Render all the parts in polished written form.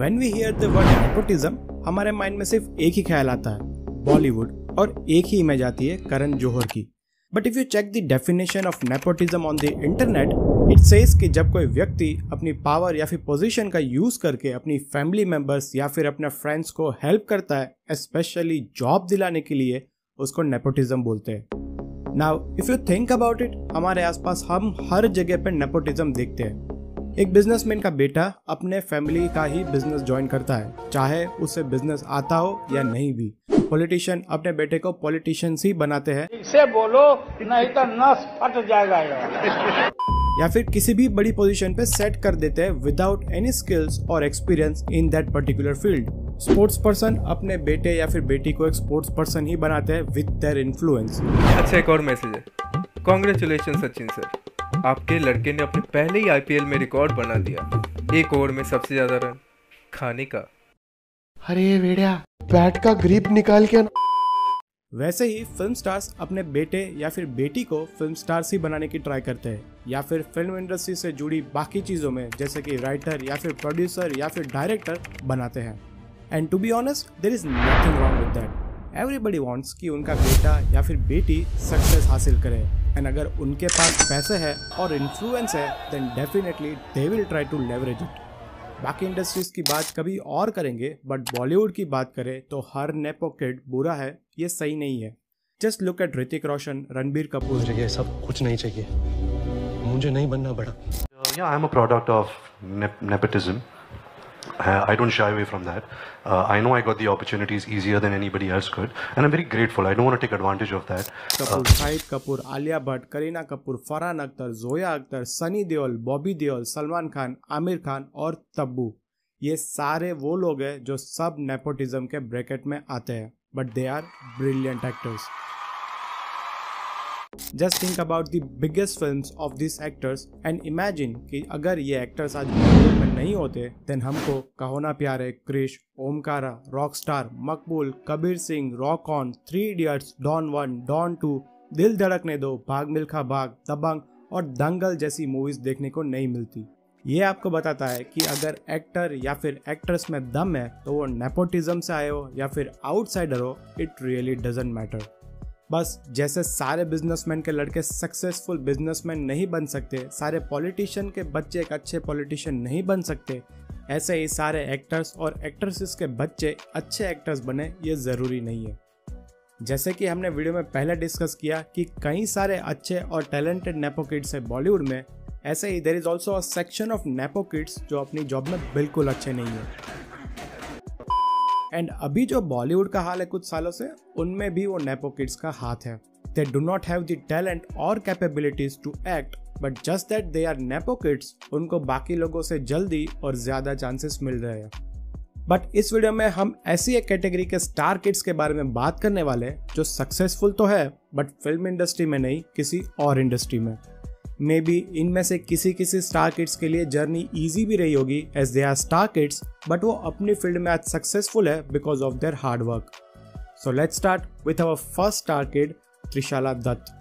When we hear the word nepotism हमारे mind में सिर्फ एक ही ख्याल आता है, बॉलीवुड, और एक ही इमेज आती है करण जौहर की। But if you check the definition of nepotism on the internet, it says कि जब कोई व्यक्ति अपनी पावर या फिर पोजीशन का यूज करके अपनी फैमिली मेंबर्स या फिर अपने फ्रेंड्स को हेल्प करता है, स्पेशली जॉब दिलाने के लिए, उसको नेपोटिज्म बोलते हैं। Now if you think about it, हमारे आसपास हम हर जगह पे नेपोटिज्म देखते हैं। एक बिजनेसमैन का बेटा अपने फैमिली का ही बिजनेस ज्वाइन करता है, चाहे उसे बिजनेस आता हो या नहीं भी। पॉलिटिशियन अपने बेटे को पॉलिटिशियन ही बनाते हैं, इसे बोलो नहीं तो नस फट जाएगा या फिर किसी भी बड़ी पोजीशन पे सेट कर देते हैं विदाउट एनी स्किल्स और experience in that particular field. Sports person अपने बेटे या फिर बेटी को एक स्पोर्ट्स पर्सन ही बनाते हैं विद देयर इन्फ्लुएंस। अच्छा, एक और मैसेज है। कांग्रेचुलेशन सचिन सर, आपके लड़के ने अपने पहले ही आईपीएल में रिकॉर्ड बना दिया, एक ओवर में सबसे ज्यादा रन खाने का। अरे बेड़िया, बैट का ग्रिप निकाल के। वैसे ही फिल्म स्टार्स अपने बेटे या फिर बेटी को फिल्म स्टार्स ही बनाने की ट्राई करते हैं, या फिर फिल्म इंडस्ट्री से जुड़ी बाकी चीज़ों में जैसे कि राइटर या फिर प्रोड्यूसर या फिर डायरेक्टर बनाते हैं। And to be honest, there is nothing wrong with that. Everybody wants कि उनका बेटा या फिर बेटी सक्सेस हासिल करे, एंड अगर उनके पास पैसे है और इन्फ्लुएंस है, then definitely they will try to leverage it. बाकी इंडस्ट्रीज की बात कभी और करेंगे, बट बॉलीवुड की बात करें तो हर नेपो किड बुरा है, ये सही नहीं है। Just look at Hrithik Roshan, Ranbir Kapoor. मुझे ये सब कुछ नहीं चाहिए, मुझे नहीं बनना बड़ा। Yeah, I'm a product of nepotism. I don't shy away from that. I know I got the opportunities easier than anybody else could, and I'm very grateful. I don't want to take advantage of that. Kapoor, Shahid Kapoor, Alia Bhatt, Kareena Kapoor, Farhan Akhtar, Zoya Akhtar, Sunny Deol, Bobby Deol, Salman Khan, Aamir Khan और तब्बू, ये सारे वो लोग हैं जो सब nepotism के bracket में आते हैं, but they are brilliant actors. Just think about the biggest films of these actors and imagine कि अगर ये एक्टर्स आज बॉलीवुड में नहीं होते, then हमको कहो ना प्यारे, Krrish, Omkara, Rockstar, Maqbool, Kabir Singh, Rock On, 3 Idiots, Don 1, Don 2, Dil धड़कने दो, भाग मिल्खा भाग, दबंग और दंगल जैसी मूवीज देखने को नहीं मिलती। ये आपको बताता है कि अगर एक्टर या फिर एक्ट्रेस में दम है, तो वो नेपोटिज्म से आए हो या फिर आउटसाइडर हो, इट रियली डजंट मैटर। बस जैसे सारे बिजनेसमैन के लड़के सक्सेसफुल बिजनेसमैन नहीं बन सकते, सारे पॉलिटिशियन के बच्चे एक अच्छे पॉलिटिशियन नहीं बन सकते, ऐसे ही सारे एक्टर्स और एक्ट्रेसेस के बच्चे अच्छे एक्टर्स बने ये ज़रूरी नहीं है। जैसे कि हमने वीडियो में पहले डिस्कस किया कि कई सारे अच्छे और टैलेंटेड नेपो किड्स है बॉलीवुड में, ऐसे ही there is also a section of nepo kids जो अपनी जॉब में बिल्कुल अच्छे नहीं है। एंड अभी जो बॉलीवुड का हाल है कुछ सालों से, उनमें भी वो नेपो किड्स का हाथ है। They do not have the talent और capabilities to act, but just that they are nepo kids, उनको बाकी लोगों से जल्दी और ज्यादा चांसेस मिल रहे हैं। बट इस वीडियो में हम ऐसी एक कैटेगरी के स्टार किड्स के बारे में बात करने वाले हैं जो सक्सेसफुल तो है, बट फिल्म इंडस्ट्री में नहीं, किसी और इंडस्ट्री में। मे बी इनमें से किसी स्टार किड्स के लिए जर्नी इजी भी रही होगी as they are star kids, but वो अपनी फील्ड में आज सक्सेसफुल है because of their hard work. So let's start with our first star kid, Trishala Dutt.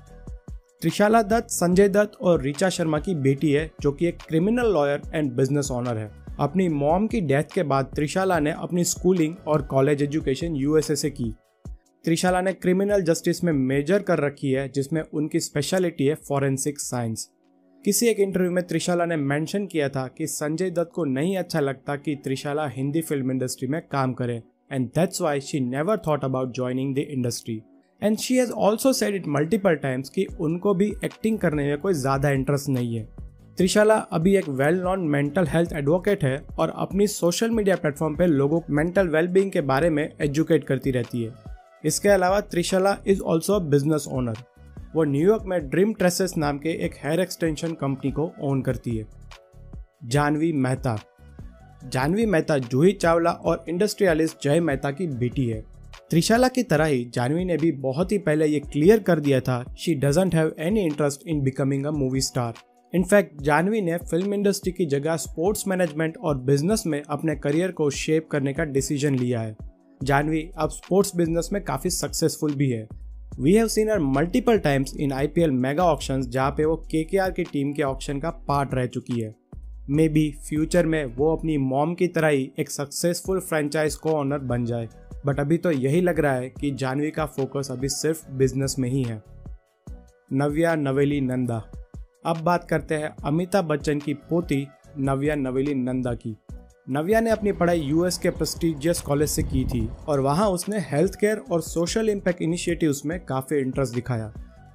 Trishala Dutt Sanjay Dutt और ऋचा शर्मा की बेटी है, जो कि एक criminal lawyer and business owner है। अपनी मॉम की डेथ के बाद त्रिशाला ने अपनी स्कूलिंग और कॉलेज एजुकेशन यूएसए से की। त्रिशाला ने क्रिमिनल जस्टिस में मेजर कर रखी है, जिसमें उनकी स्पेशलिटी है फॉरेंसिक साइंस। किसी एक इंटरव्यू में त्रिशाला ने मेंशन किया था कि संजय दत्त को नहीं अच्छा लगता कि त्रिशाला हिंदी फिल्म इंडस्ट्री में काम करे, and that's why she never thought about joining the industry. And she has also said it multiple times कि उनको भी एक्टिंग करने में कोई ज़्यादा इंटरेस्ट नहीं है। त्रिशाला अभी एक well known mental health advocate है और अपनी सोशल मीडिया प्लेटफॉर्म पे लोगों को मेंटल वेलबींग के बारे में एजुकेट करती रहती है। इसके अलावा Trishala is also a business owner. वो न्यूयॉर्क में ड्रीम ट्रेसेस नाम के एक हेयर एक्सटेंशन कंपनी को ओन करती है। जानवी मेहता। जानवी मेहता जूही चावला और इंडस्ट्रियलिस्ट जय मेहता की बेटी है। त्रिशाला की तरह ही जानवी ने भी बहुत ही पहले ये क्लियर कर दिया था she doesn't have any interest in becoming a movie star. In fact Jahnavi ने फिल्म इंडस्ट्री की जगह स्पोर्ट्स मैनेजमेंट और बिजनेस में अपने करियर को शेप करने का डिसीजन लिया है। जानवी अब स्पोर्ट्स बिजनेस में काफी सक्सेसफुल भी है। We have seen her multiple times in IPL mega auctions, जहाँ पे वो KKR की टीम के ऑक्शन का पार्ट रह चुकी है। मे बी फ्यूचर में वो अपनी मॉम की तरह ही एक सक्सेसफुल फ्रेंचाइज को ओनर बन जाए, बट अभी तो यही लग रहा है कि जाह्नवी का फोकस अभी सिर्फ बिजनेस में ही है। नव्या नवेली नंदा। अब बात करते हैं अमिताभ बच्चन की पोती नव्या नवेली नंदा की। नव्या ने अपनी पढ़ाई यूएस के प्रेस्टिजियस कॉलेज से की थी और वहां उसने हेल्थ केयर और सोशल इम्पैक्ट इनिशिएटिव्स में काफ़ी इंटरेस्ट दिखाया।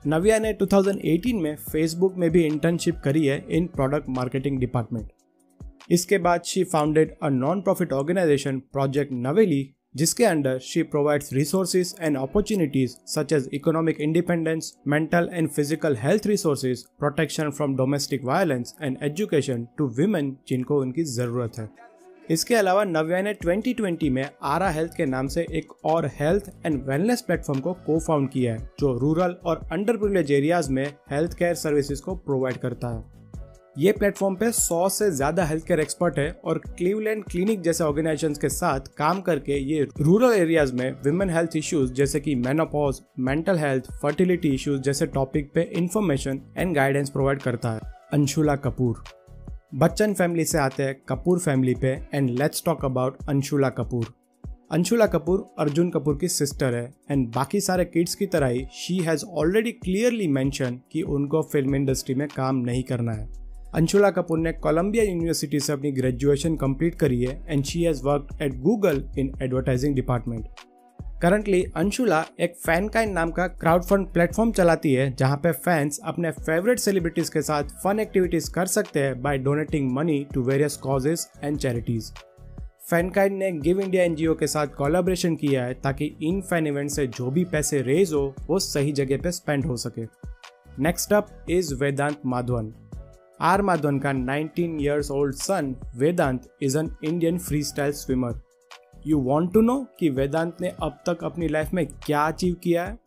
नव्या ने 2018 में फेसबुक में भी इंटर्नशिप करी है इन प्रोडक्ट मार्केटिंग डिपार्टमेंट। इसके बाद she founded a non profit organisation project Naveli, जिसके under she provides resources and opportunities such as economic independence, mental and physical health resources, protection from domestic violence and education to women जिनको उनकी ज़रूरत है। इसके अलावा नव्या ने 2020 में आरा हेल्थ के नाम से एक और हेल्थ एंड वेलनेस प्लेटफॉर्म को को-फाउंड किया है जो रूरल और अंडर प्रिविलेज एरियाज में हेल्थ केयर सर्विसेज को प्रोवाइड करता है। ये प्लेटफॉर्म पे 100 से ज़्यादा हेल्थ केयर एक्सपर्ट है और क्लीवलैंड क्लिनिक जैसे ऑर्गेनाइजेशंस के साथ काम करके ये रूरल एरियाज में विमेन हेल्थ इश्यूज जैसे कि menopause, mental health, fertility issues जैसे टॉपिक पे इंफॉर्मेशन एंड गाइडेंस प्रोवाइड करता है। अंशुला कपूर। बच्चन फैमिली से आते हैं कपूर फैमिली पे and let's talk about Anshula Kapoor. Anshula Kapoor Arjun Kapoor की सिस्टर है एंड बाकी सारे किड्स की तरह ही she has already clearly mention कि उनको फिल्म इंडस्ट्री में काम नहीं करना है। अंशुला कपूर ने कोलंबिया यूनिवर्सिटी से अपनी ग्रेजुएशन कंप्लीट करी है and she has worked at Google in advertising department. Currently Anshula एक फैनकाइंड नाम का क्राउड फंड प्लेटफॉर्म चलाती है जहां पे फैंस अपने फेवरेट सेलिब्रिटीज के साथ फन एक्टिविटीज कर सकते हैं by donating money to various causes and charities. Fankind ने गिव इंडिया एनजीओ के साथ कोलैबोरेशन किया है ताकि इन फैन इवेंट से जो भी पैसे रेज हो वो सही जगह पे स्पेंड हो सके। Next up is Vedaant Madhavan. R Madhavan का 19 years old son Vedaant is an Indian free style swimmer. You want to know कि वेदांत ने अब तक अपनी लाइफ में क्या अचीव किया है?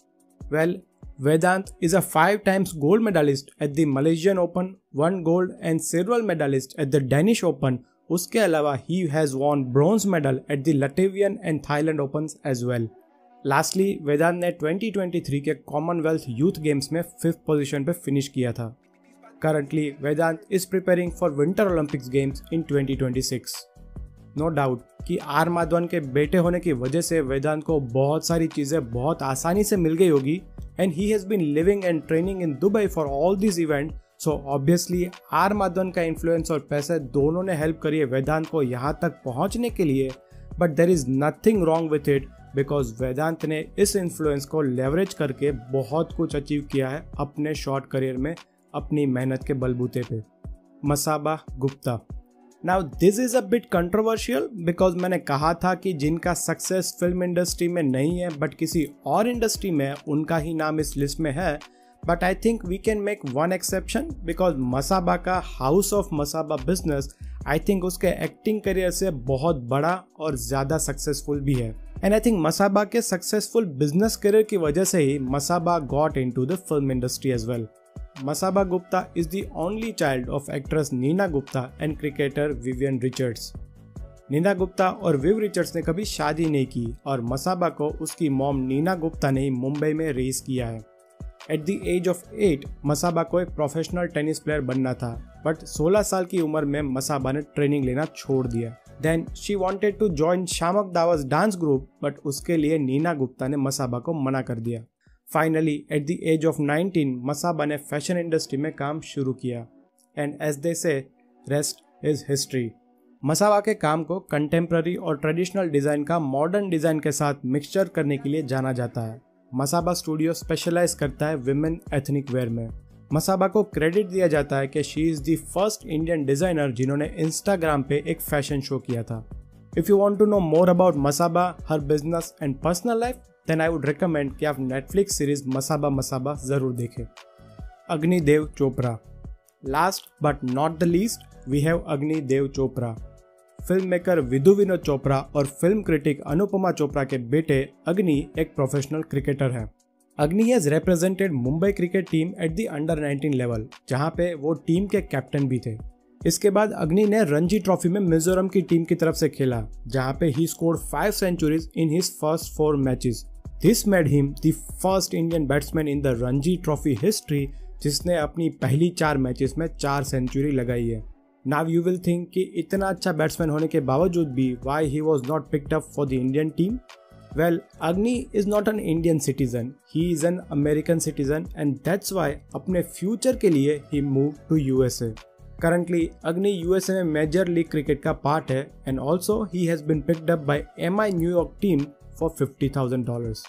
Well, Vedant is a 5 times gold medalist at the Malaysian open, 1 gold and silver medalist at the Danish open. उसके अलावा he has won bronze medal at the Latvian and Thailand open as well. Lastly Vedant ने 2023 के Commonwealth youth games में 5th position पे finish किया था। Currently Vedaant is preparing for winter Olympics games in 2026। No doubt कि R Madhavan के बेटे होने की वजह से वेदांत को बहुत सारी चीज़ें बहुत आसानी से मिल गई होगी and he has been living and training in Dubai for all this event. So obviously R Madhavan का इन्फ्लुएंस और पैसे दोनों ने हेल्प करी है वेदांत को यहाँ तक पहुँचने के लिए, but there is nothing wrong with it because Vedant ने इस इन्फ्लुएंस को लेवरेज करके बहुत कुछ अचीव किया है अपने शॉर्ट करियर में अपनी मेहनत के बलबूते पे। Masaba Gupta. Now this is a bit controversial because मैंने कहा था कि जिनका सक्सेस फिल्म इंडस्ट्री में नहीं है बट किसी और इंडस्ट्री में उनका ही नाम इस लिस्ट में है, but I think we can make one exception because Masaba का house of Masaba business I think उसके एक्टिंग करियर से बहुत बड़ा और ज़्यादा सक्सेसफुल भी है एंड आई थिंक मसाबा के सक्सेसफुल बिजनेस करियर की वजह से ही Masaba got into the film industry as well. Masaba Gupta is the only child of actress Neena Gupta and cricketer Vivian Richards. Neena Gupta और विव रिचर्ड्स ने कभी शादी नहीं की और मसाबा को उसकी मॉम नीना गुप्ता ने मुंबई में रेस किया है। At the age of 8 Masaba को एक प्रोफेशनल टेनिस प्लेयर बनना था, बट 16 साल की उम्र में मसाबा ने ट्रेनिंग लेना छोड़ दिया। Then she wanted to join Shiamak Davar's dance group, but उसके लिए नीना गुप्ता ने मसाबा को मना कर दिया। Finally at the age of 19 Masaba ने फैशन इंडस्ट्री में काम शुरू किया एंड एज दे से रेस्ट इज हिस्ट्री। मसाबा के काम को कंटेम्प्ररी और ट्रेडिशनल डिज़ाइन का मॉडर्न डिज़ाइन के साथ मिक्सचर करने के लिए जाना जाता है। मसाबा स्टूडियो स्पेशलाइज करता है विमेन एथनिक वेयर में। मसाबा को क्रेडिट दिया जाता है कि she is the first Indian designer जिन्होंने इंस्टाग्राम पे एक फैशन शो किया था। If you want to know more about Masaba, her business and personal life, then I would recommend कि आप नेटफ्लिक्स सीरीज मसाबा ज़रूर देखें। Agnidev Chopra. Last but not the least we have Agnidev Chopra. Film maker Vidhu Vinod Chopra और फिल्म क्रिटिक अनुपमा चोपड़ा के बेटे अग्नि एक प्रोफेशनल क्रिकेटर है। अग्नि has represented Mumbai cricket team at the under 19 level, जहां पे वो टीम के कैप्टन भी थे। इसके बाद अग्नि ने रणजी ट्रॉफी में मिजोरम की टीम की तरफ से खेला, जहां पे he scored 5 centuries in his first 4 matches. This made him the first Indian batsman in the Ranji Trophy history जिसने अपनी पहली 4 मैचेस में 4 सेंचुरी लगाई है। नाउ यू विल थिंक कि इतना अच्छा बैट्समैन होने के बावजूद भी why he was not picked up for the Indian team. Well, Agni is not an Indian citizen, he is an American citizen and that's why अपने फ्यूचर के लिए he move to USA. Currently Agni USA में major league cricket का part है and also he has been picked up by MI New York team for $50,000।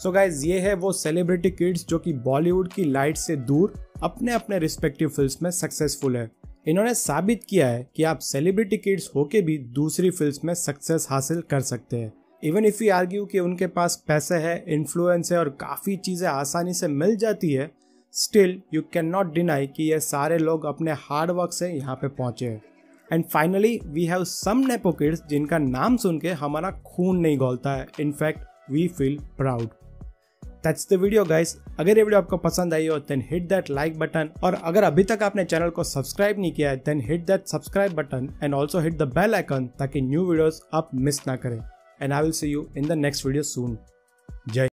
So guys, ये है वो celebrity kids जो कि बॉलीवुड की लाइट से दूर अपने अपने रिस्पेक्टिव फिल्म्स में सक्सेसफुल है। इन्होंने साबित किया है कि आप सेलिब्रिटी किड्स होके भी दूसरी फिल्म्स में सक्सेस हासिल कर सकते हैं। इवन इफ यू आर्ग्यू कि उनके पास पैसे है, इन्फ्लुएंस है और काफ़ी चीज़ें आसानी से मिल जाती है, still you can not deny कि ये सारे लोग अपने हार्ड वर्क से यहाँ पे पहुँचे हैं। And finally we have some nepo kids जिनका नाम सुन के हमारा खून नहीं गौलता है, in fact we feel proud. That's the video guys। अगर ये वीडियो आपको पसंद आई हो then hit that like button, और अगर अभी तक आपने चैनल को सब्सक्राइब नहीं किया है then hit that subscribe button and also hit the bell icon ताकि न्यू वीडियोस आप मिस ना करें। And I will see you in the next video soon। जय